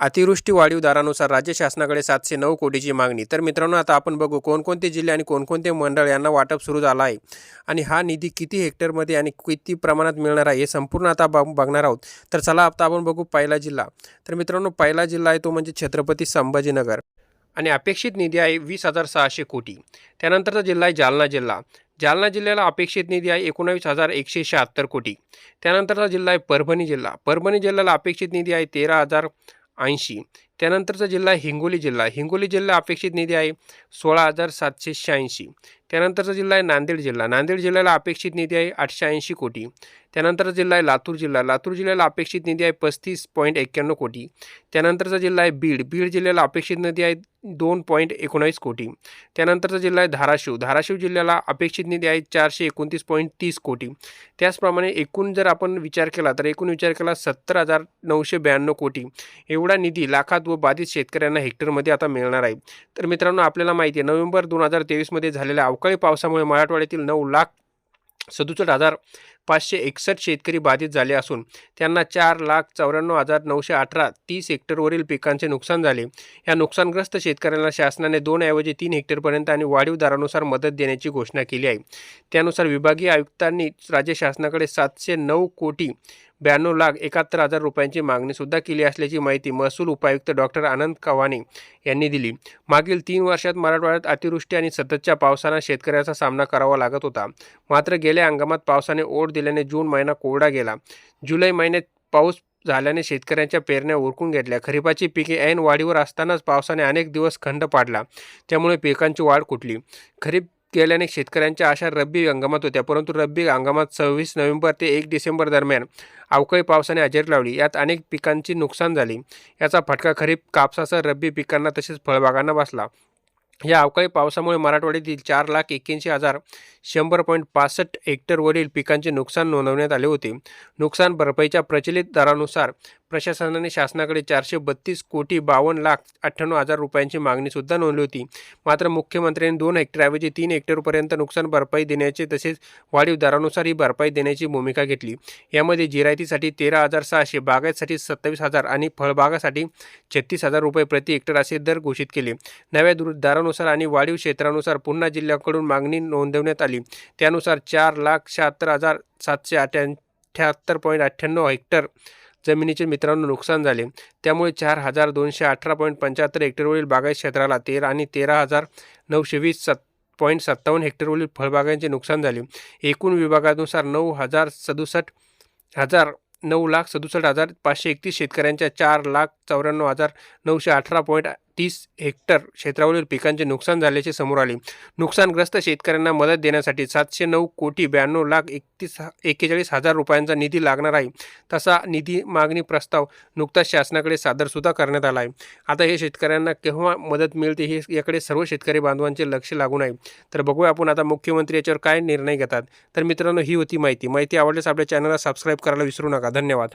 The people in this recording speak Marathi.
अतिवृष्टी वाढीव दरानुसार राज्य शासनाकडे 709 कोटीची मागणी। तर मित्रांनो, आता आपण बघू कोणकोणते जिल्हे आणि कोणकोणते मंडळ यांना वाटप सुरू झालं आहे आणि हा निधी किती हेक्टरमध्ये आणि किती प्रमाणात मिळणार आहे हे संपूर्ण आता बघणार आहोत। तर चला आता आपण बघू पहिला जिल्हा। तर मित्रांनो, पहिला जिल्हा आहे तो म्हणजे छत्रपती संभाजीनगर आणि अपेक्षित निधी आहे 20,600 कोटी। त्यानंतरचा जिल्हा आहे जालना जिल्हा। जालना जिल्ह्याला अपेक्षित निधी आहे 19,176 कोटी। त्यानंतरचा जिल्हा आहे परभणी जिल्हा। परभणी जिल्ह्याला अपेक्षित निधी आहे 13,080। त्यानंतरचा जिल्हा आहे हिंगोली जिल्हा। हिंगोली जिल्हा अपेक्षित निधी आहे 16,786। त्यानंतरचा जिल्हा आहे नांदेड जिल्हा। नांदेड जिल्ह्याला अपेक्षित निधी आहे 880 कोटी। त्यानंतरचा जिल्हा आहे लातूर जिल्हा। लातूर जिल्ह्याला अपेक्षित निधी आहे 35.91 कोटी। त्यानंतरचा जिल्हा आहे बीड। बीड जिल्ह्याला अपेक्षित निधी आहे 2.19 कोटी। त्यानंतरचा जिल्हा आहे धाराशिव। धाराशिव जिल्ह्याला अपेक्षित निधी आहे 429.30 कोटी। त्याचप्रमाणे एकूण जर आपण विचार केला तर 70,992 कोटी एवढा निधी लाखात व बाधित शेतकऱ्यांना हेक्टरमध्ये आता मिळणार आहे। तर मित्रांनो, आपल्याला माहिती आहे नोव्हेंबर 2023 झालेल्या अवकाळी पावसामुळे मराठवाड्यातील 9,57,561 शेतकरी बाधित झाले असून त्यांना 4,94,918 30 हेक्टरवरील पिकांचे नुकसान झाले। या नुकसानग्रस्त शेतकऱ्यांना शासनाने 2 ऐवजी 3 हेक्टरपर्यंत आणि वाढीव दरानुसार मदत देण्याची घोषणा केली आहे। त्यानुसार विभागीय आयुक्तांनी राज्य शासनाकडे 709 कोटी 92,71,000 रुपयांची मागणी सुद्धा केली असल्याची माहिती महसूल उपायुक्त डॉक्टर आनंद कवाने यांनी दिली। मागील 3 वर्षात मराठवाड्यात अतिवृष्टी आणि सततच्या पावसाने शेतकऱ्याचा सामना करावा लागत होता। मात्र गेल्या हंगामात पावसाने ओढ दिल्याने जून महिना कोरडा गेला। जुलै महिन्यात पाऊस झाल्याने शेतकऱ्यांच्या पेरण्या उरकून घेतल्या। खरीपाची पिके ऐन वाढीवर असतानाच पावसाने अनेक दिवस खंड पाडला, त्यामुळे पिकांची वाढ खुंटली। खरीप गेल्याने शेतकऱ्यांच्या आशा रब्बी हंगामात होत्या, परंतु रब्बी हंगामात 26 नोव्हेंबर ते 1 डिसेंबर दरम्यान अवकाळी पावसाने हजेरी लावली। यात अनेक पिकांची नुकसान झाली। याचा फटका खरीप कापसासह रब्बी पिकांना तसेच फळबागांना बसला। या अवकाळी पावसामुळे मराठवाड्यातील 4,81,100.65 हेक्टरवरील पिकांचे नुकसान नोंदवण्यात आले होते। नुकसान भरपाईच्या प्रचलित दरानुसार प्रशासनाने शासनाकडे 432 कोटी 52,98,000 रुपयांची मागणी सुद्धा नोंदवली होती। मात्र मुख्यमंत्र्यांनी 2 हेक्टरऐवजी 3 हेक्टरपर्यंत नुकसान भरपाई देण्याचे तसेच वाढीव दरानुसार ही भरपाई देण्याची भूमिका घेतली। यामध्ये जिरायतीसाठी 13,600, बागायतीसाठी 27,000 आणि फळबागासाठी 36,000 रुपये प्रति हेक्टर असे दर घोषित केले। नव्या दरानुसार आणि वाढीव क्षेत्रानुसार पुन्हा जिल्ह्याकडून मागणी नोंदवण्यात आली। त्यानुसार 4,76,778.98 हेक्टर जमिनीचे मित्रांनो नुकसान झाले। त्यामुळे 4,218.75 हेक्टरवरील बागायत क्षेत्राला 13 आणि 13,920.57 हेक्टरवरील फळबागांचे नुकसान झाले। एकूण विभागानुसार 9,67,531 शेतकऱ्यांच्या 4,94,918.30 हेक्टर क्षेत्रावरील पिकांचे नुकसान झाल्याचे समोर आले। नुकसानग्रस्त शेतकऱ्यांना मदत देण्यासाठी 709 कोटी 92,41,000 रुपयांचा निधी लागणार आहे। तसा निधी मागणी प्रस्ताव नुकताच शासनाकडे सादर सुद्धा करण्यात आला आहे। आता हे शेतकऱ्यांना केव्हा मदत मिळते हे याकडे सर्व शेतकरी बांधवांचे लक्ष लागून आहे। तर बघूया आपण आता मुख्यमंत्री याच्यावर काय निर्णय घेतात। तर मित्रांनो, ही होती माहिती आवडल्यास आपल्या चॅनलला सबस्क्राईब करायला विसरू नका। धन्यवाद।